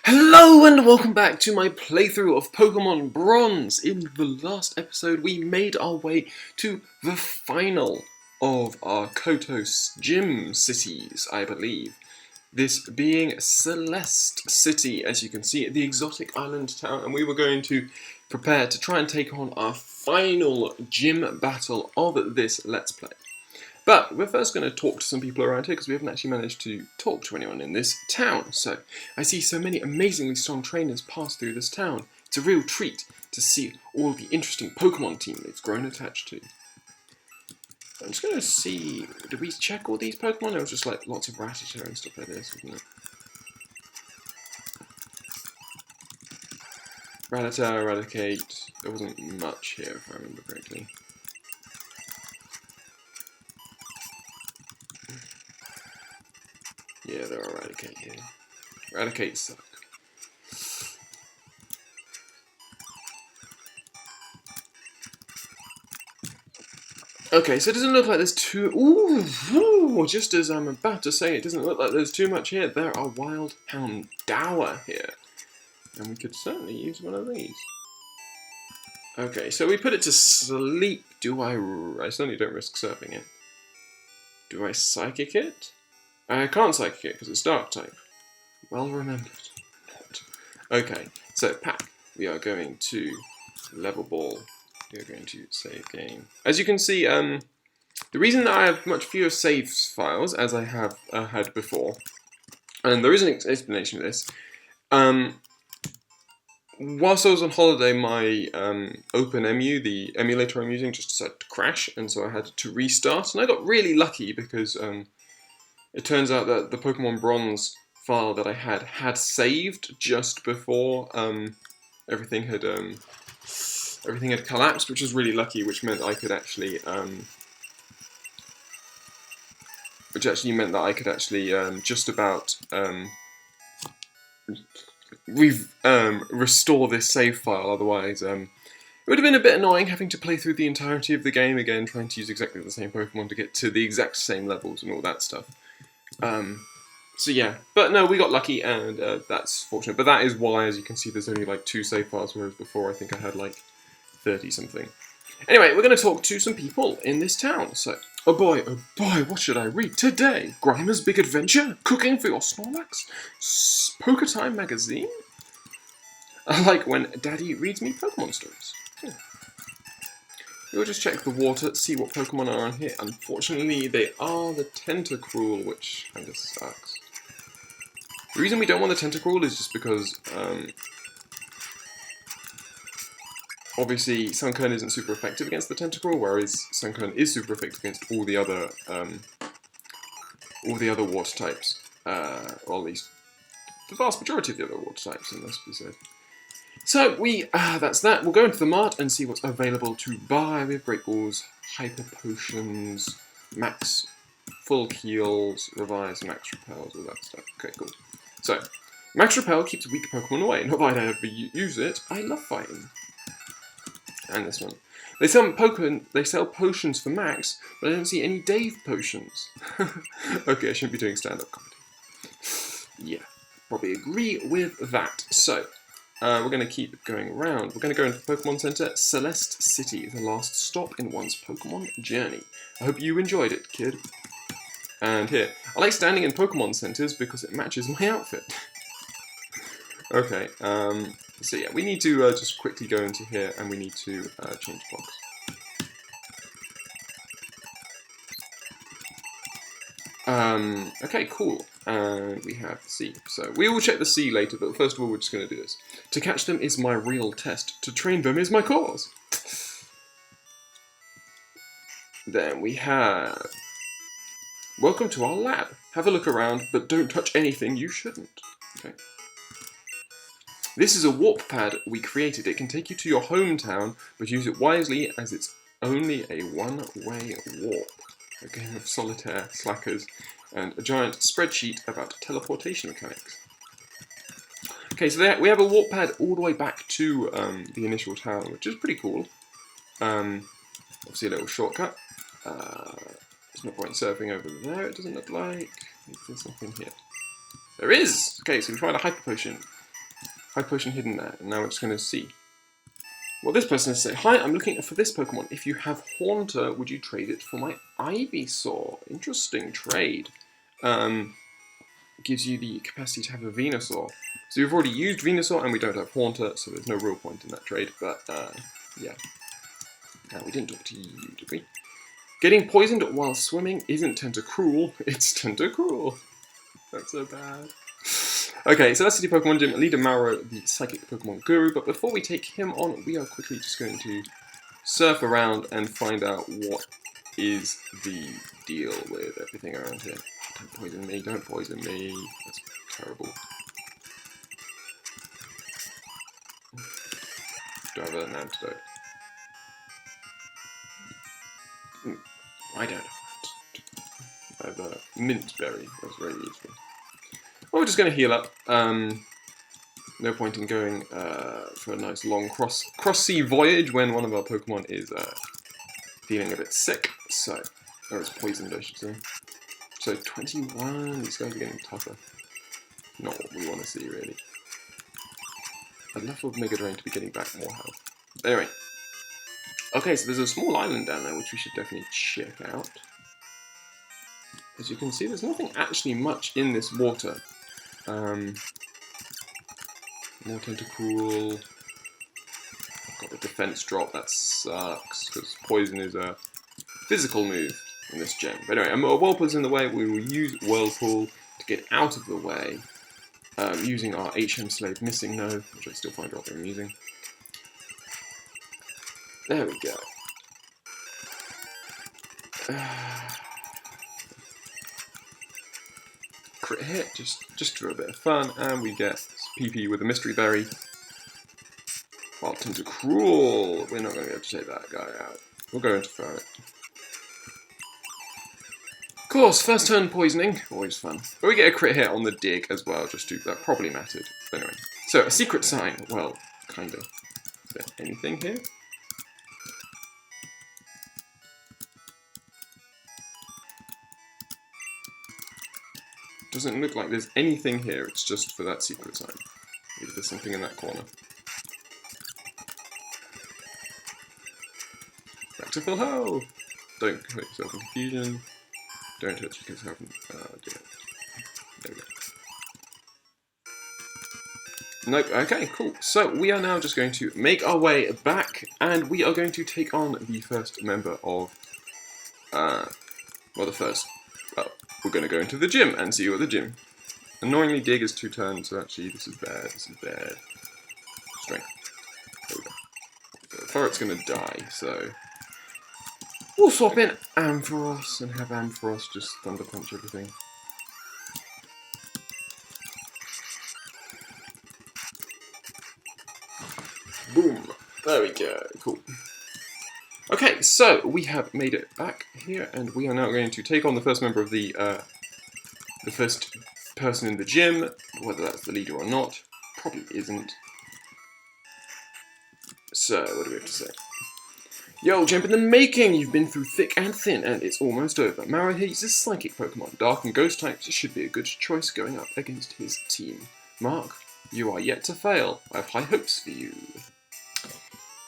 Hello and welcome back to my playthrough of Pokemon Bronze. In the last episode we made our way to the final of our Kotos gym cities, I believe. This being Celeste City, as you can see, the exotic island town, and we were going to prepare to try and take on our final gym battle of this Let's Play. But we're first going to talk to some people around here because we haven't actually managed to talk to anyone in this town. So I see so many amazingly strong trainers pass through this town. It's a real treat to see all the interesting Pokemon team it's grown attached to. I'm just going to see, did we check all these Pokemon? It was just like lots of Rattata and stuff like this, wasn't it? Rattata, Eradicate, there wasn't much here if I remember correctly. Yeah, there are Eradicate here. Eradicate suck. Okay, so it doesn't look like there's too... Ooh, just as I'm about to say, it doesn't look like there's too much here. There are Wild Houndour here. And we could certainly use one of these. Okay, so we put it to sleep. I certainly don't risk surfing it. Do I Psychic it? I can't Psychic it because it's Dark type. Well remembered. Not. Okay, so Pack, we are going to level ball. We are going to save game. As you can see, the reason that I have much fewer save files, as I have had before, and there is an explanation of this. Whilst I was on holiday, my OpenEMU, the emulator I'm using, just decided to crash, and so I had to restart. And I got really lucky because it turns out that the Pokemon Bronze file that I had saved just before everything had collapsed, which was really lucky, which meant I could actually just about restore this save file. Otherwise, it would have been a bit annoying having to play through the entirety of the game again, trying to use exactly the same Pokemon to get to the exact same levels and all that stuff. So yeah, but no, we got lucky, and that's fortunate. But that is why, as you can see, there's only like 2 save files, whereas before I think I had like 30 something. Anyway, we're going to talk to some people in this town. So, oh boy, what should I read today? Grimer's Big Adventure? Cooking for your Snorlax? Poker Time magazine? I like when Daddy reads me Pokemon stories. We'll just check the water, see what Pokemon are on here. Unfortunately, they are the Tentacruel, which kind of sucks. The reason we don't want the Tentacruel is just because, obviously, Sunkern isn't super effective against the Tentacruel, whereas Sunkern is super effective against all the other water types, or at least the vast majority of the other water types, it must be said. So that's that. We'll go into the mart and see what's available to buy. We have Great Balls, Hyper Potions, Max Full Heals, Revise, Max Repels, all that stuff. Okay, cool. So, Max Repel keeps weak Pokemon away. Not that I ever use it. I love fighting. And this one. They sell potions for Max, but I don't see any Dave potions. Okay, I shouldn't be doing stand-up comedy. Yeah, probably agree with that. So, we're going to keep going around. We're going to go into the Pokemon Center, Celeste City, the last stop in one's Pokemon journey. I hope you enjoyed it, kid. And here, I like standing in Pokemon Centers because it matches my outfit. Okay, so yeah, we need to just quickly go into here and we need to change blocks. Okay, cool. And we have the sea. So we will check the sea later, but first of all we're just going to do this. To catch them is my real test. To train them is my cause. Then we have... Welcome to our lab. Have a look around, but don't touch anything you shouldn't. Okay. This is a warp pad we created. It can take you to your hometown, but use it wisely as it's only a one-way warp. A game of solitaire, slackers, and a giant spreadsheet about teleportation mechanics. Okay, so we have a warp pad all the way back to the initial town, which is pretty cool. Obviously a little shortcut. There's no point surfing over there, it doesn't look like. There's something here. There is! Okay, so we find a Hyper Potion. High potion hidden there. And now we're just going to see what this person has to say. Hi, I'm looking for this Pokemon. If you have Haunter, would you trade it for my Ivysaur? Interesting trade. Gives you the capacity to have a Venusaur. So we've already used Venusaur and we don't have Haunter, so there's no real point in that trade. But yeah. We didn't talk to you, did we? Getting poisoned while swimming isn't Tentacruel, it's Tentacruel. That's so bad. Okay, so that's the Pokemon Gym. Leader Mauro, the Psychic Pokemon Guru. But before we take him on, we are quickly just going to surf around and find out what is the deal with everything around here. Don't poison me, don't poison me. That's terrible. Do I have an antidote? I don't know. I have a mint berry. That's very useful. Well, we're just going to heal up. No point in going for a nice long cross-sea voyage when one of our Pokemon is feeling a bit sick. So, or it's poisoned, I should say. So 21. These guys are getting tougher. Not what we want to see, really. I'd love for Mega Drain to be getting back more health. Anyway. Okay, so there's a small island down there which we should definitely check out. As you can see, there's nothing actually much in this water. More Tentacool. I've got the defense drop, that sucks, because poison is a physical move in this gym. But anyway, Whirlpool's in the way. We will use Whirlpool to get out of the way, using our HM Slave Missing No, which I still find rather amusing. There we go. Crit hit, just for a bit of fun, and we get PP with a Mystery Berry. While Tentacruel, we're not going to be able to take that guy out. We'll go into Ferret. Of course, first turn poisoning, always fun. But we get a crit hit on the dig as well, just to, that probably mattered. But anyway, so a secret sign, well, kind of. Is there anything here? Doesn't look like there's anything here, it's just for that secret sign. Maybe there's something in that corner. Back to full health! Don't hurt yourself in confusion. Don't hurt yourself in... do it. There we go. Nope, okay, cool. So we are now just going to make our way back, and we are going to take on the first member of... well, we're going to go into the gym and see you at the gym. Annoyingly, Dig is 2 turns, so actually this is bad, this is bad. Strength. There we go. Ferret's going to die, so... we'll swap in Ampharos and have Ampharos just Thunder Punch everything. Boom! There we go, cool. Okay, so we have made it back here, and we are now going to take on the first member of the first person in the gym, whether that's the leader or not. Probably isn't. So, what do we have to say? Yo, Champ in the making! You've been through thick and thin, and it's almost over. Mauro here uses Psychic Pokemon. Dark and Ghost types should be a good choice going up against his team. Mark, you are yet to fail. I have high hopes for you.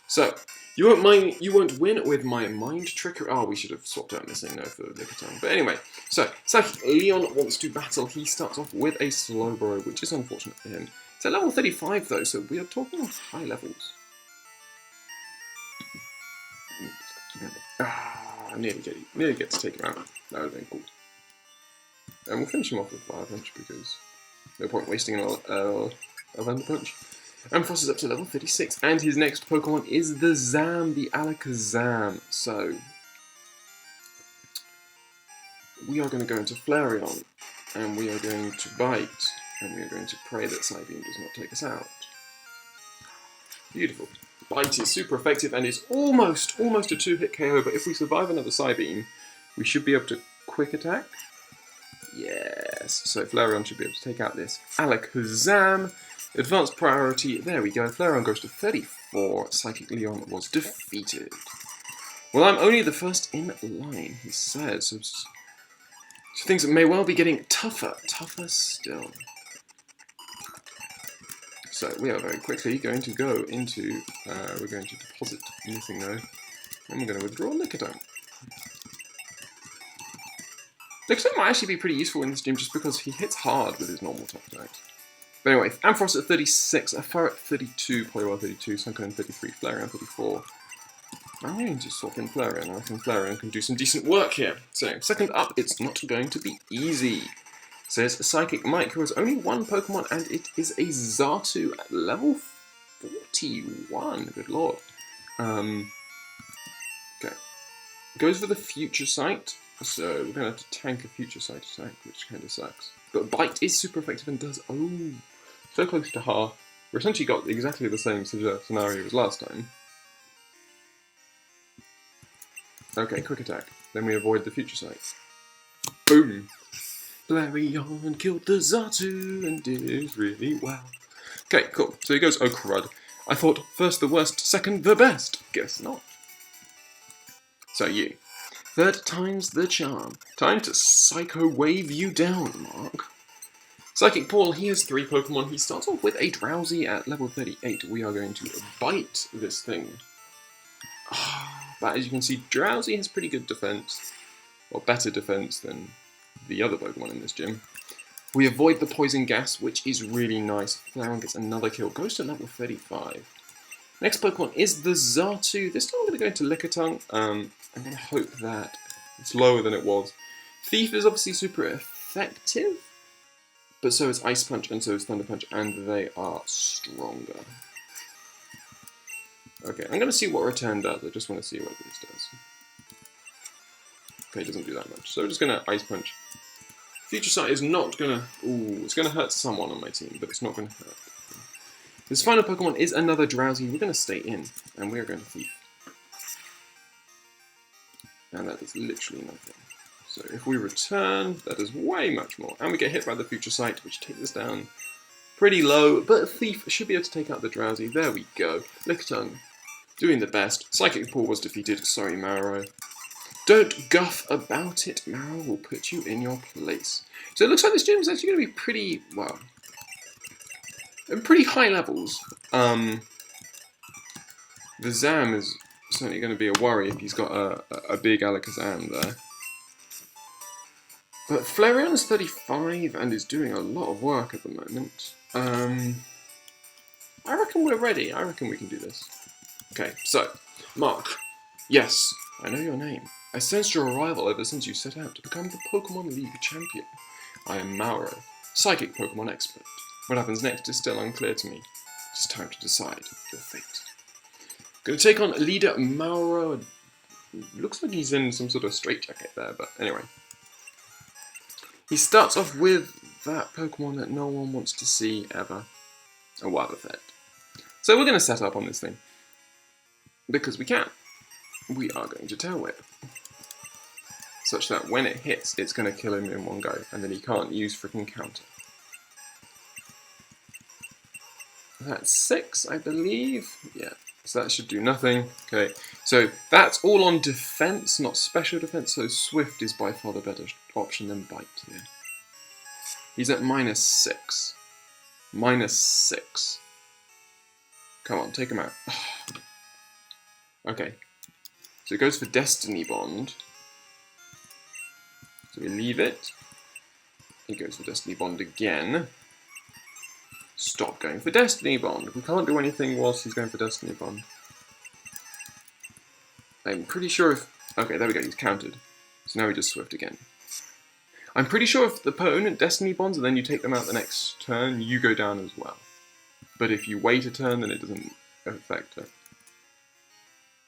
So, you won't win with my Mind Trickery. Oh, we should have swapped out Missing No for Lickitung. But anyway, so, Psychic Leon wants to battle. He starts off with a Slowbro, which is unfortunate for him. It's at level 35 though, so we are talking high levels. I nearly get to take him out. That would have been cool. And we'll finish him off with Fire Punch because no point wasting a Thunder Punch. Ampharos is up to level 36, and his next Pokemon is the Zam, the Alakazam. So, we are going to go into Flareon, and we are going to bite, and we are going to pray that Psybeam does not take us out. Beautiful. Bite is super effective, and is almost a 2-hit KO, but if we survive another Psybeam, we should be able to quick attack. Yes, so Flareon should be able to take out this Alakazam. Advanced priority, there we go. Flareon goes to 34. Psychic Leon was defeated. Well, I'm only the first in line, he says. So things may well be getting tougher still. So we are very quickly going to go into, we're going to deposit anything though, and we're going to withdraw Lickitung. Lickitung might actually be pretty useful in this gym just because he hits hard with his normal type attacks. But anyway, Ampharos at 36, Farah at 32, Poliwhirl 32, Sunkern 33, Flareon 34. I'm going to swap in Flareon. I think Flareon can do some decent work here. So, second up, it's not going to be easy. Says Psychic Mike, who has only one Pokemon, and it is a Xatu at level 41. Good lord. Okay. Goes for the Future Sight. So, we're going to have to tank a Future Sight attack, which kind of sucks. But Bite is super effective and does, so close to half. We essentially got exactly the same scenario as last time. Okay, Quick Attack. Then we avoid the Future Sight. Boom! Flareon killed the Xatu and did really well. Okay, cool. So he goes, oh crud. I thought first the worst, second the best. Guess not. So you. Third time's the charm. Time to Psycho Wave you down, Mark. Psychic Paul, he has 3 Pokemon. He starts off with a Drowsy at level 38. We are going to bite this thing. But as you can see, Drowsy has pretty good defense. Or better defense than the other Pokemon in this gym. We avoid the Poison Gas, which is really nice. Flareon gets another kill. Goes to level 35. Next Pokemon is the Xatu. This time I'm going to go into Lickitung. I'm going to hope that it's lower than it was. Thief is obviously super effective. But so is Ice Punch and so is Thunder Punch. And they are stronger. Okay, I'm going to see what Return does. I just want to see what this does. Okay, it doesn't do that much. So we're just going to Ice Punch. Future Sight is not going to... Ooh, it's going to hurt someone on my team, but it's not going to hurt. This final Pokemon is another Drowsy. We're going to stay in, and we're going to Thief. And that does literally nothing. So if we return, that does way much more. And we get hit by the Future Sight, which takes us down pretty low, but Thief should be able to take out the Drowsy. There we go. Lickitung doing the best. Psychic Paul was defeated. Sorry, Maro. Don't guff about it. Maro will put you in your place. So it looks like this gym is actually going to be pretty, well, pretty high levels. The Zam is certainly going to be a worry if he's got a big Alakazam there. But Flareon is 35 and is doing a lot of work at the moment. I reckon we're ready. I reckon we can do this. Okay, so, Mark. Yes, I know your name. I sensed your arrival ever since you set out to become the Pokemon League champion. I am Mauro, psychic Pokemon expert. What happens next is still unclear to me. It is time to decide your fate. Going to take on leader Mauro. Looks like he's in some sort of straitjacket there, but anyway. He starts off with that Pokemon that no one wants to see ever. A Wobbuffet. So we're going to set up on this thing. Because we can. We are going to Tail Whip. Such that when it hits, it's going to kill him in one go. And then he can't use freaking counter. That's 6, I believe. Yeah. So that should do nothing. Okay. So that's all on defense, not special defense. So Swift is by far the better option than Bite here. He's at -6. -6. Come on, take him out. Okay. So it goes for Destiny Bond. So we leave it. He goes for Destiny Bond again. Stop going for Destiny Bond. We can't do anything whilst he's going for Destiny Bond. I'm pretty sure if... Okay, there we go, he's countered. So now we just Swift again. I'm pretty sure if the opponent Destiny Bonds and then you take them out the next turn, you go down as well. But if you wait a turn, then it doesn't affect it.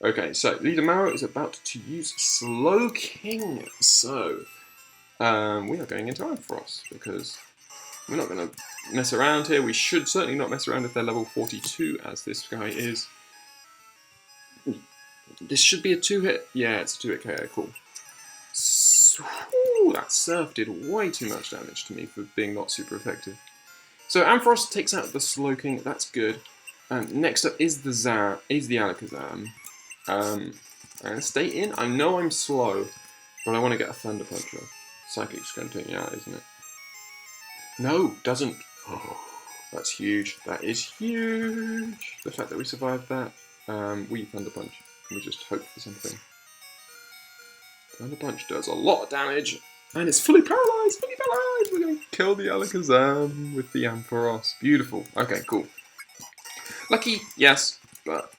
Okay, so Leader Maro is about to use Slowking. So, we are going into Ampharos because we're not going to mess around here. We should certainly not mess around if they're level 42, as this guy is. This should be a 2-hit. Yeah, it's a 2-hit KO. Cool. So, that Surf did way too much damage to me for being not super effective. So Ampharos takes out the Slowking. That's good. Next up is the Alakazam. I'm going to stay in. I know I'm slow, but I want to get a Thunder Punch off. Psychic's going to take me out, isn't it? No, doesn't. Oh, That's huge. That is huge. The fact that we survived that. We Thunder Punch. Can we just hope for something? Thunder Punch does a lot of damage. And it's fully paralyzed! Fully paralyzed! We're going to kill the Alakazam with the Ampharos. Beautiful. Okay, cool. Lucky, yes. But,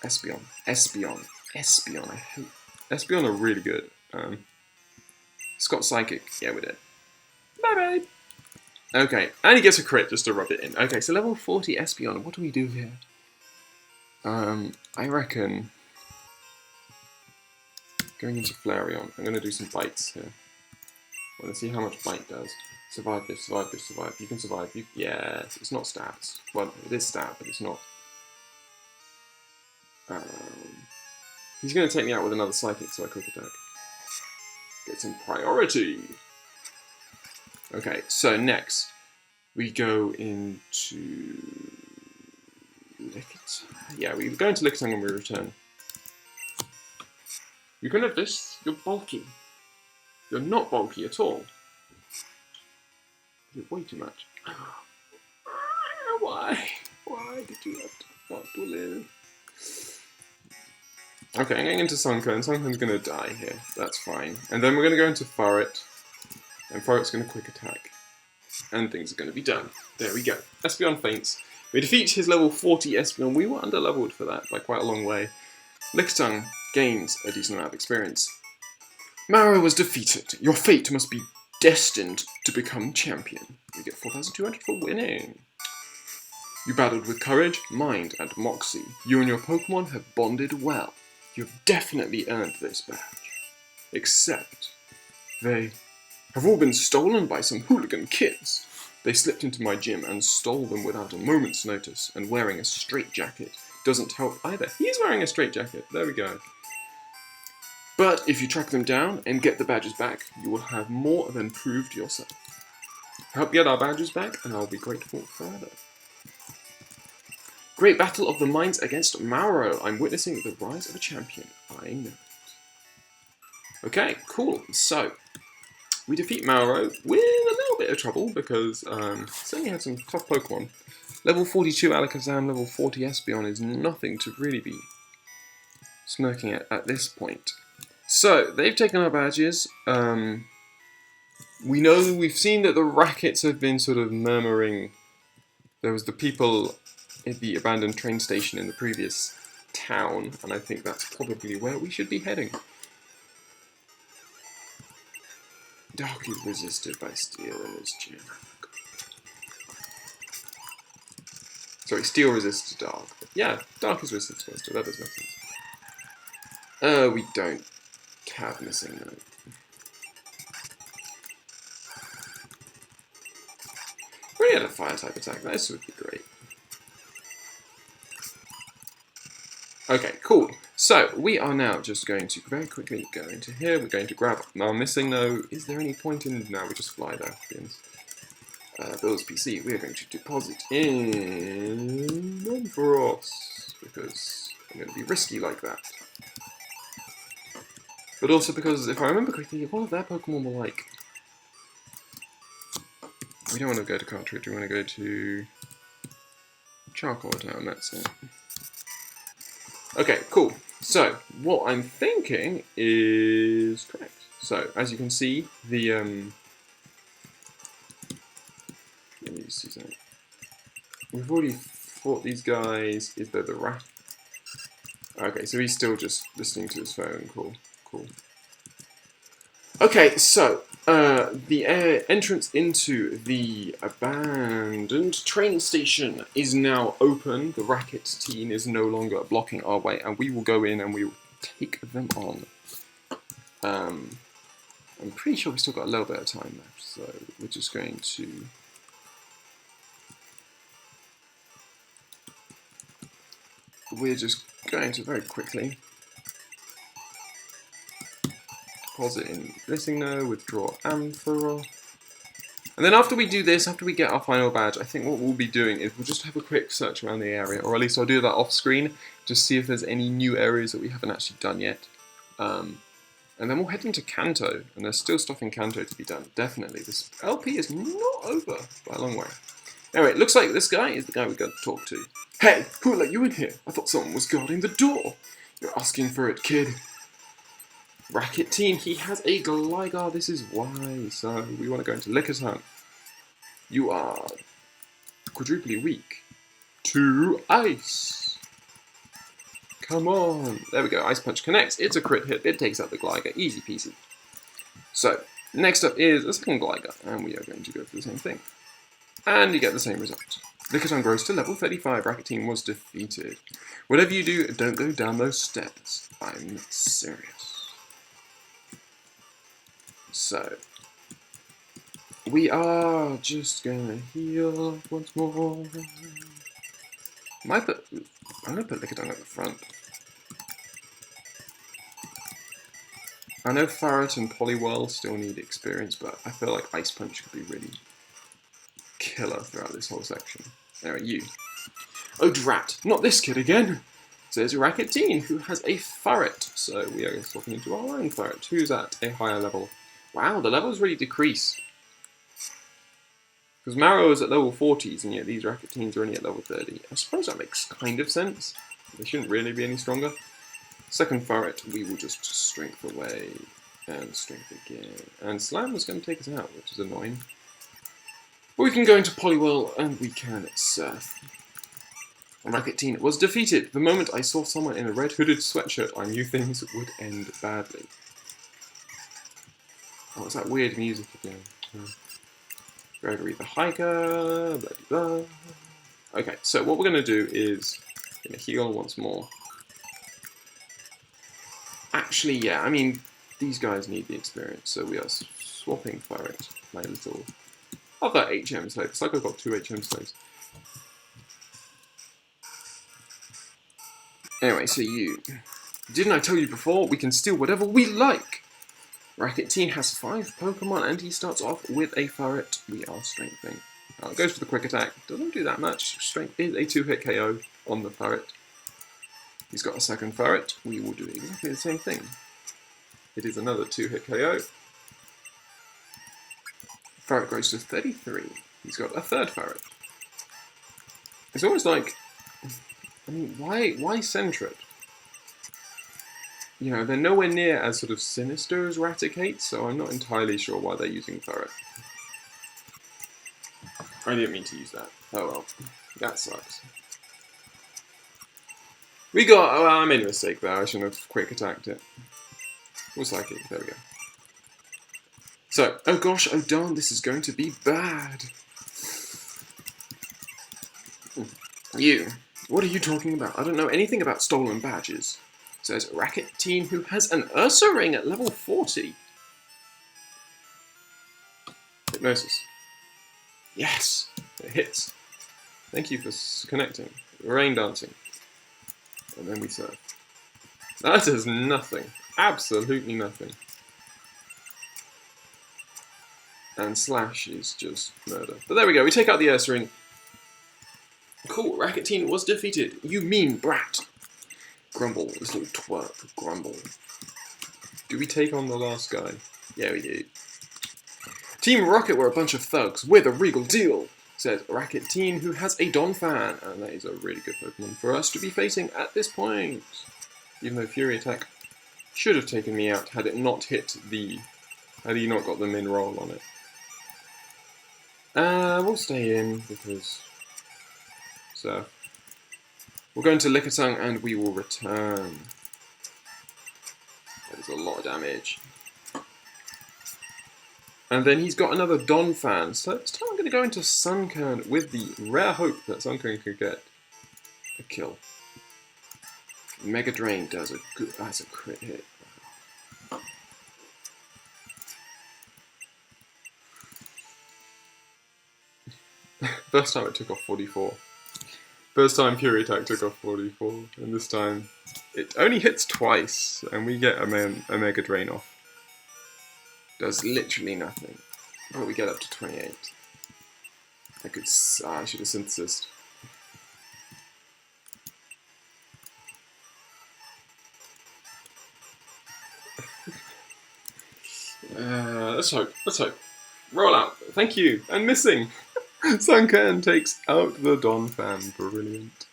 Espeon. Espeon. Espeon. I hate... Espeon are really good. It's got Psychic. Yeah, we're dead. Bye-bye. Okay, and he gets a crit just to rub it in. Okay, so level 40 Espeon. What do we do here? I reckon... Going into Flareon. I'm going to do some bites here. I want to see how much bite does. Survive this, survive this, survive. You can survive. Yes, it's not stats. Well, it is stat, but it's not. He's going to take me out with another Psychic, so I quick attack. Get some priority. Okay, so next we go into Lickitung. Yeah, we go into Lickitung when we return. You can have this. You're bulky. You're not bulky at all. You're way too much. Why? Why did you have to want to live? Okay, I'm going into Sunkern. Sunkern's going to die here. That's fine. And then we're going to go into Furret. And Furret's going to quick attack. And things are going to be done. There we go. Espeon faints. We defeat his level 40 Espeon. We were under-leveled for that by quite a long way. Lickitung gains a decent amount of experience. Maro was defeated. Your fate must be destined to become champion. You get 4,200 for winning. You battled with courage, mind, and moxie. You and your Pokemon have bonded well. You've definitely earned this badge. Except, they have all been stolen by some hooligan kids. They slipped into my gym and stole them without a moment's notice, and wearing a straitjacket doesn't help either. He's wearing a straitjacket. There we go. But if you track them down and get the badges back, you will have more than proved yourself. Help get our badges back, and I'll be grateful forever. Great battle of the minds against Mauro. I'm witnessing the rise of a champion. I know it. Okay, cool. So, we defeat Mauro with a little bit of trouble because certainly had some tough Pokemon. Level 42 Alakazam, level 40 Espeon is nothing to really be smirking at this point. So, they've taken our badges. We've seen that the Rackets have been sort of murmuring. There was the people at the abandoned train station in the previous town, and I think that's probably where we should be heading. Dark is resisted by steel in his gym. Sorry, steel resists dark. Yeah, dark is resisted by steel, that does make sense. We don't have missing note. We already had a fire type attack, this would be great. Okay, cool. So, we are now just going to very quickly go into here. We're going to grab our missing note. Is there any point in... No, we just fly there. Bill's PC. We are going to deposit in Ampharos because I'm going to be risky like that. But also because, if I remember correctly, one of their Pokemon were like... We don't want to go to Cartridge, we want to go to Charcoal Town, that's it. Okay, cool. So, what I'm thinking is correct. So, as you can see, the let me see something. We've already fought these guys. Is there the rat? Okay, so he's still just listening to his phone. Cool, cool. Okay, so the entrance into the abandoned train station is now open. The Racket team is no longer blocking our way, and we will go in and we will take them on. I'm pretty sure we've still got a little bit of time left, so we're just going to... We're just going to very quickly deposit in Blissingno, withdraw Ampharos. And then after we do this, after we get our final badge, I think what we'll be doing is we'll just have a quick search around the area, or at least I'll do that off screen, just see if there's any new areas that we haven't actually done yet. And then we'll head into Kanto, and there's still stuff in Kanto to be done, definitely. This LP is not over by a long way. Anyway, it looks like this guy is the guy we got to talk to. Hey, who let you in here? I thought someone was guarding the door. You're asking for it, kid. Racket Team, he has a Gligar, this is why. So, we want to go into Lickitung. You are quadruply weak to ice. Come on. There we go, Ice Punch connects. It's a crit hit, it takes out the Gligar, easy peasy. So, next up is a second Gligar, and we are going to go for the same thing. And you get the same result. Lickitung grows to level 35, Racket Team was defeated. Whatever you do, don't go down those stairs. I'm serious. So, we are just gonna heal once more. I'm gonna put Lickitung at the front. I know Farret and Poliwhirl still need experience, but I feel like Ice Punch could be really killer throughout this whole section. Anyway, you. Oh drat, not this kid again! Says Racket Team, who has a Farret. So we are swapping into our own Farret, who's at a higher level. Wow, the levels really decrease. Because Marrow is at level 40s, and yet these Racket Teams are only at level 30. I suppose that makes kind of sense. They shouldn't really be any stronger. Second Farret, we will just strength away, and strength again. And Slam is going to take us out, which is annoying. But we can go into Poliwhirl, and we can surf. Racket Team was defeated. The moment I saw someone in a red hooded sweatshirt, I knew things would end badly. Oh, it's that weird music again. Gregory the Hiker, blah blah blah. Okay, so what we're going to do is going to heal once more. Actually, yeah, I mean, these guys need the experience, so we are swapping for it. My little other HM slave. It's like I've got 2 HM slaves. Anyway, so you. Didn't I tell you before? We can steal whatever we like! Racket Team has 5 Pokemon and he starts off with a Farret. We are strengthening. It goes for the quick attack. Doesn't do that much. Strength is a 2-hit KO on the Farret. He's got a second Farret. We will do exactly the same thing. It is another 2-hit KO. Farret grows to 33. He's got a third Farret. It's almost like, I mean, why Sentret? You know, they're nowhere near as sort of sinister as Raticate, so I'm not entirely sure why they're using Farret. I didn't mean to use that. Oh well, that sucks. We got, oh, I made a mistake there, I shouldn't have quick attacked it. We'll Psychic, there we go. So, oh gosh, oh darn, this is going to be bad. You, what are you talking about? I don't know anything about stolen badges. Says Racket Team, who has an Ursaring at level 40. Hypnosis. Yes, it hits. Thank you for connecting. Rain dancing. And then we surf. That is nothing. Absolutely nothing. And Slash is just murder. But there we go, we take out the Ursaring. Cool, Racket Team was defeated. You mean brat. Grumble, this little twerp, Grumble. Do we take on the last guy? Yeah, we do. Team Rocket were a bunch of thugs with a regal deal, says Racket Team, who has a Donphan, and that is a really good Pokemon for us to be facing at this point. Even though Fury Attack should have taken me out had it not hit the... had he not got the min roll on it. We'll stay in, because... so... we'll go into Lickitung and we will return. That is a lot of damage. And then he's got another Donphan, so this time I'm going to go into Sunkern with the rare hope that Sunkern could get a kill. Mega Drain does a good, that's a crit hit. First time it took off 44. First time Fury Attack took off 44, and this time it only hits twice, and we get a Mega Drain off. Does literally nothing. But we get up to 28. I could, I should have synthesized. let's hope. Let's hope. Roll out. Thank you. And missing. Sunken takes out the Donphan. Brilliant.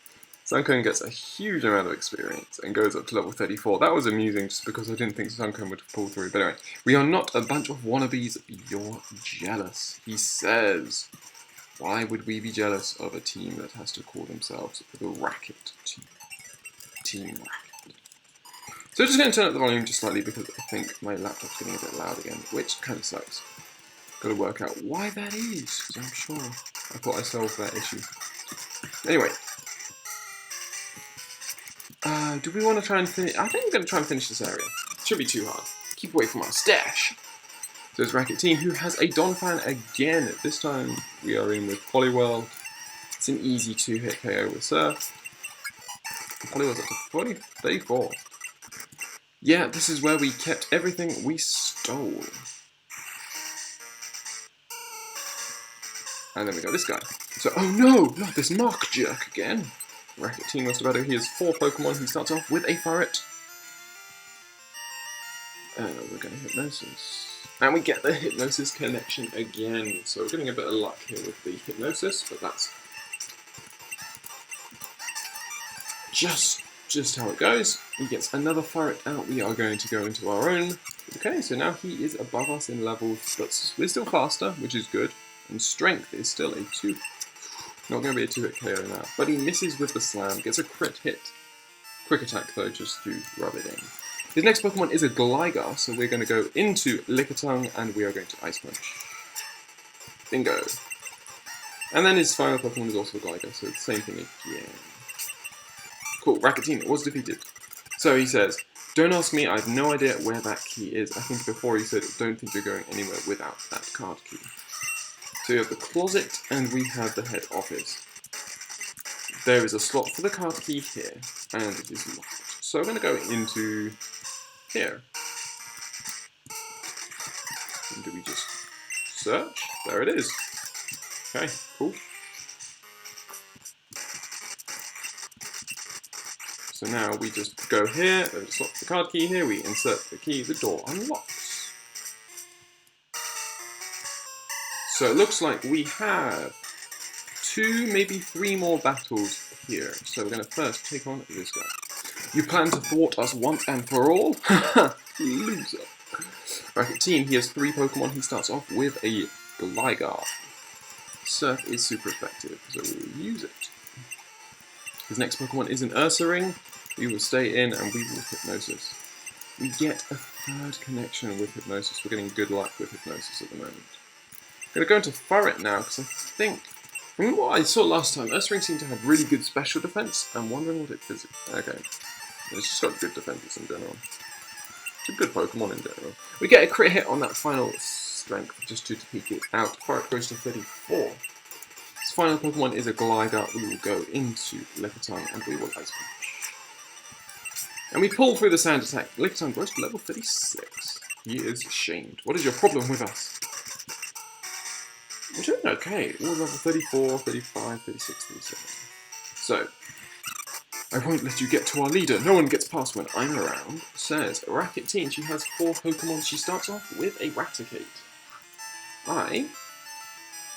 Sunken gets a huge amount of experience and goes up to level 34. That was amusing just because I didn't think Sunken would pull through. But anyway, we are not a bunch of wannabes. You're jealous, he says. Why would we be jealous of a team that has to call themselves the Racket team? Team Racket. So just going to turn up the volume just slightly because I think my laptop's getting a bit loud again, which kind of sucks. Got to work out why that is, because I'm sure I thought I solved that issue. Anyway. Do we want to try and finish? I think we're going to try and finish this area. Shouldn't be too hard. Keep away from our stash. So it's Racket Team, who has a Donphan again. This time we are in with Poliwhirl. It's an easy 2-hit KO with Surf. Poliwhirl's up to 34. Yeah, this is where we kept everything we stole. And then we got this guy. So, oh no, not this Mark jerk again. Racket Team lost about it. He has 4 Pokemon. He starts off with a Furret. We're going to Hypnosis. And we get the Hypnosis connection again. So we're getting a bit of luck here with the Hypnosis, but that's just how it goes. He gets another Furret out. We are going to go into our own. Okay, so now he is above us in levels, but we're still faster, which is good. And Strength is still a 2. Not going to be a 2-hit KO now. But he misses with the Slam, gets a crit hit. Quick Attack though, just to rub it in. His next Pokemon is a Gligar, so we're going to go into Lickitung and we are going to Ice Punch. Bingo. And then his final Pokemon is also a Gligar, so it's the same thing again. Cool, Racket Team was defeated. So he says, don't ask me, I have no idea where that key is. I think before he said, don't think you're going anywhere without that card key. So we have the closet and we have the head office. There is a slot for the card key here, and it is locked. So I'm going to go into here. And do we just search? There it is. Okay, cool. So now we just go here, there's a slot for the card key here, we insert the key, the door unlocks. So it looks like we have 2, maybe 3 more battles here. So we're going to first take on this guy. You plan to thwart us once and for all? Loser. Racket Team, he has 3 Pokemon. He starts off with a Gligar. Surf is super effective, so we will use it. His next Pokemon is an Ursaring. We will stay in and we will Hypnosis. We get a 3rd connection with Hypnosis. We're getting good luck with Hypnosis at the moment. I'm going to go into Furret now, because I think, from what I saw last time, Ursaring seemed to have really good special defense. I'm wondering what it physically... Okay. It's just got good defenses in general. It's a good Pokemon in general. We get a crit hit on that final Strength, just to peek it out. Furret goes to 34. His final Pokemon is a Gligar. We will go into Lickitung and we will Ice Punch. And we pull through the Sand Attack. Lickitung goes to level 36. He is ashamed. What is your problem with us? We're doing okay. We're level 34, 35, 36, 37. So, I won't let you get to our leader. No one gets past when I'm around, says Racket Team. She has 4 Pokemon. She starts off with a Raticate.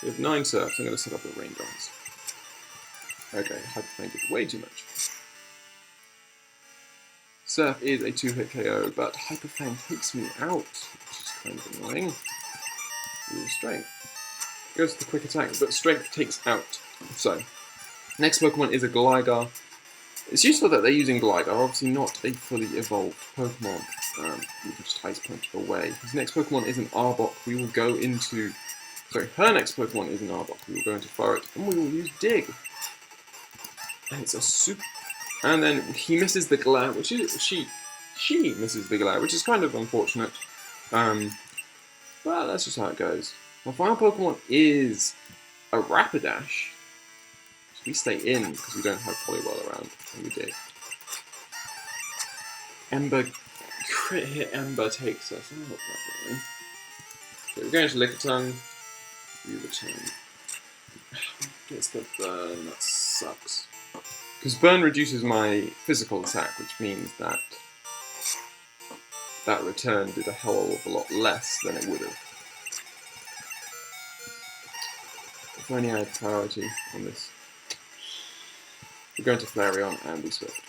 We have 9 Surfs. I'm going to set up the Rain Dance. Okay, Hyper did way too much. Surf is a 2-hit KO, but Hyper Fang takes me out, which is kind of annoying. Ooh, Strength. Goes to the Quick Attack, but Strength takes out. So, next Pokemon is a Gligar. It's useful that they're using Gligar, obviously not a fully evolved Pokemon. We can just Ice Punch away. His next Pokemon is an Arbok. We will go into... Sorry, her next Pokemon is an Arbok. We will go into Furret, and we will use Dig. And it's a super... And then he misses the Glare, which is... She misses the Glare, which is kind of unfortunate. Well, that's just how it goes. My final Pokemon is a Rapidash. So we stay in because we don't have Poliwhirl around, and we did. Ember, crit hit Ember takes us out that way. So we're going to Lickitung. We return. Gets the burn, that sucks. Because burn reduces my physical attack, which means that that return did a hell of a lot less than it would have. if only I had priority on this. We're going to Flareon and we Swift.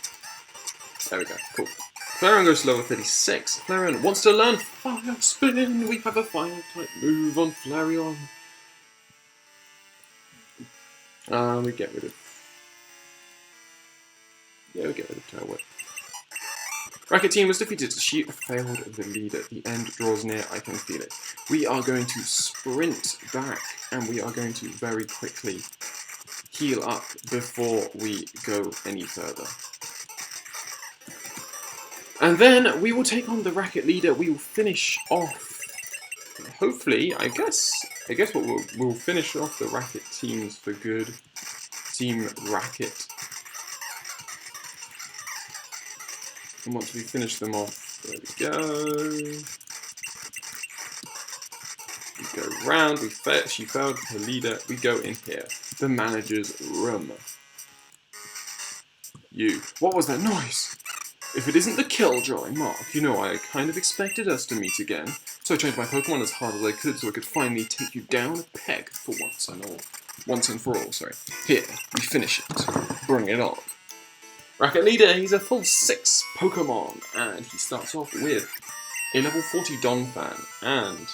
There we go, cool. Flareon goes to level 36. Flareon wants to learn Fire Spin. We have a Fire type move on Flareon. We get rid of... Yeah, we get rid of Tail Whip. Racket Team was defeated. She failed the lead at the end. Draws near. I can feel it. We are going to sprint back and we are going to very quickly heal up before we go any further. And then we will take on the Racket leader. We will finish off. Hopefully, I guess what we'll finish off the Racket teams for good. Team Racket. And once we finish them off, there we go. We go round, she failed her leader, we go in here. The manager's room. You. What was that noise? If it isn't the Killjoy, Mark, you know I kind of expected us to meet again. So I trained my Pokemon as hard as I could so I could finally take you down a peg for once and all. Once and for all, sorry. Here, we finish it. Bring it on. Racket leader, he's a full 6 Pokemon, and he starts off with a level 40 Donphan, and...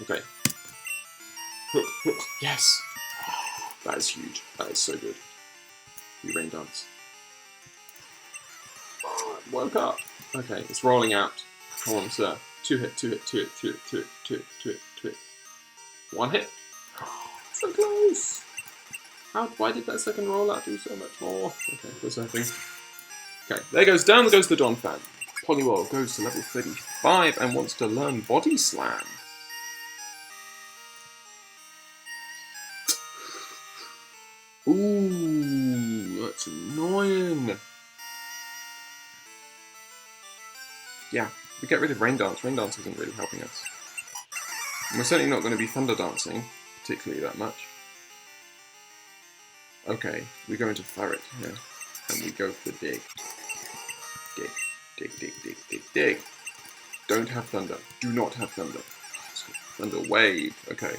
Okay. Hook, hook, yes! That is huge. That is so good. We Rain Dance. Oh, I woke up! Okay, it's rolling out. Come on, sir. 2 hit, 2 hit, 2 hit, 2 hit, 2 hit, 2 hit, 2 hit, 2 hit. 1 hit. So close! Why did that second rollout do so much more? Okay, what's happening? Okay, there goes the Donphan. Poliwhirl goes to level 35 and wants to learn Body Slam. Ooh, that's annoying. Yeah, we get rid of Rain Dance. Rain Dance isn't really helping us. And we're certainly not going to be Thunder Dancing, particularly that much. Okay, we go into Ferret here, and we go for Dig. Dig, dig, dig, dig, dig, dig. Don't have Thunder. Do not have Thunder. Thunder Wave. Okay.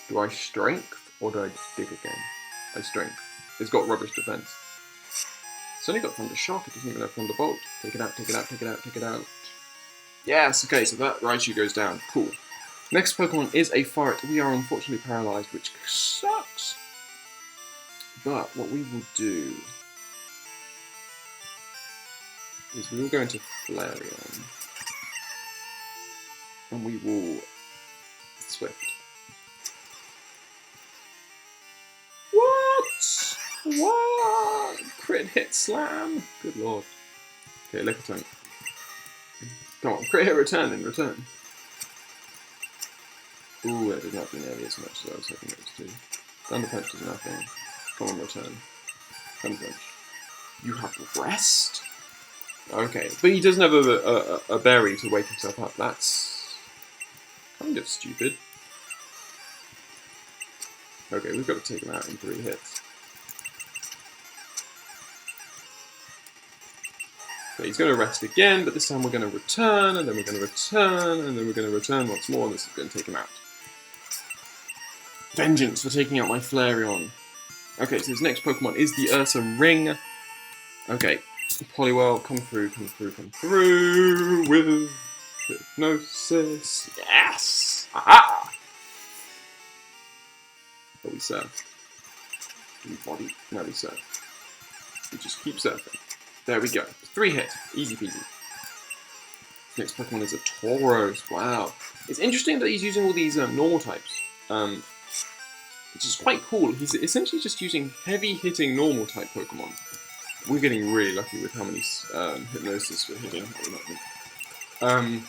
Do I Strength, or do I Dig again? I Strength. It's got Rubbish Defense. It's only got Thunder Shock, it doesn't even have Thunder Bolt. Take it out, take it out, take it out, take it out. Yes, okay, so that Raichu goes down. Cool. Next Pokemon is a Ferret. We are unfortunately paralyzed, which sucks. But what we will do is we will go into Flareon and we will Swift. What? What? Crit hit slam? Good lord. Okay, Lickitung. Come on, crit hit return in return. Ooh, that did not do nearly as much as I was hoping it to do. Thunder Punch does nothing. Come on, return. Thunder Punch. You have rest? Okay, but he doesn't have a berry to wake himself up. That's kind of stupid. Okay, we've got to take him out in 3 hits. Okay, he's going to rest again, but this time we're going to return, and then we're going to return, and then we're going to return once more, and this is going to take him out. Vengeance for taking out my Flareon. Okay, so his next Pokemon is the Ursa Ring. Okay, Poliwhirl, come through with Hypnosis. Yes! Aha! But we surf. We body. No, we surf. We just keep surfing. There we go. 3 hits. Easy peasy. Next Pokemon is a Tauros. Wow. It's interesting that he's using all these normal types. Which is quite cool. He's essentially just using heavy-hitting normal type Pokemon. We're getting really lucky with how many Hypnosis we're hitting at the moment.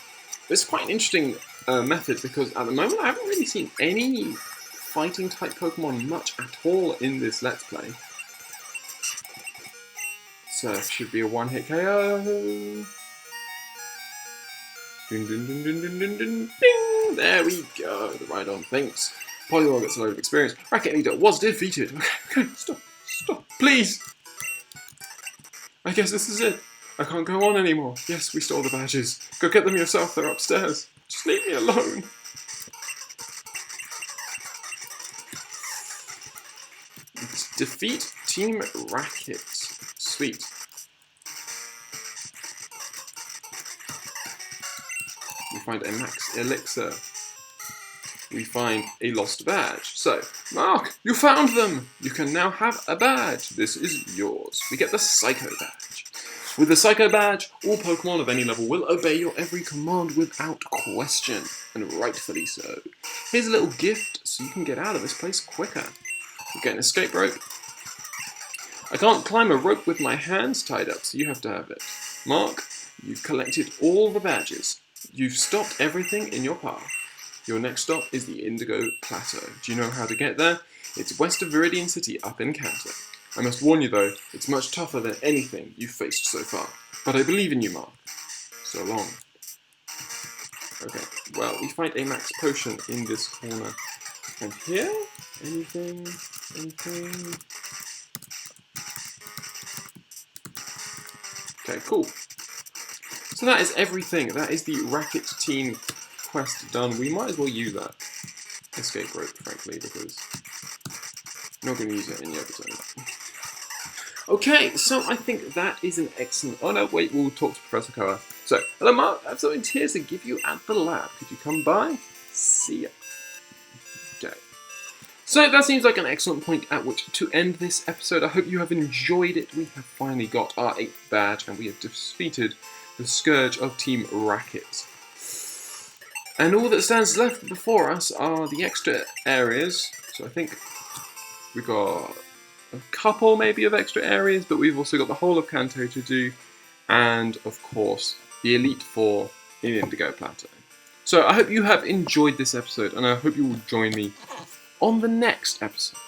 It's quite an interesting method because at the moment I haven't really seen any fighting type Pokemon much at all in this Let's Play. Surf should be a 1-hit KO. Dun, dun, dun, dun, dun, dun, dun, ding! There we go. The Rhydon thinks. Poliwhirl gets a load of experience. Racket leader was defeated. Okay, stop, please. I guess this is it. I can't go on anymore. Yes, we stole the badges. Go get them yourself. They're upstairs. Just leave me alone. Defeat Team Racket. Sweet. We find a max elixir. We find a lost badge. So, Mark, you found them! You can now have a badge. This is yours. We get the Psycho badge. With the Psycho badge, all Pokemon of any level will obey your every command without question, and rightfully so. Here's a little gift so you can get out of this place quicker. You get an escape rope. I can't climb a rope with my hands tied up, so you have to have it. Mark, you've collected all the badges. You've stopped everything in your path. Your next stop is the Indigo Plateau. Do you know how to get there? It's west of Viridian City, up in Kanto. I must warn you though, it's much tougher than anything you've faced so far. But I believe in you, Mark. So long. Okay, well, we find a max potion in this corner. And here? Anything? Anything? Okay, cool. So that is everything. That is the Racket Team quest done. We might as well use that escape rope, frankly, because I'm not going to use it any other time. Okay, so I think that is an excellent... Oh no, wait, we'll talk to Professor Koa. So, hello Mark, I have something here to give you at the lab. Could you come by? See ya. Okay. So that seems like an excellent point at which to end this episode. I hope you have enjoyed it. We have finally got our 8th badge and we have defeated the Scourge of Team Racket. And all that stands left before us are the extra areas. So I think we've got a couple maybe of extra areas, but we've also got the whole of Kanto to do, and of course the Elite Four in Indigo Plateau. So I hope you have enjoyed this episode, and I hope you will join me on the next episode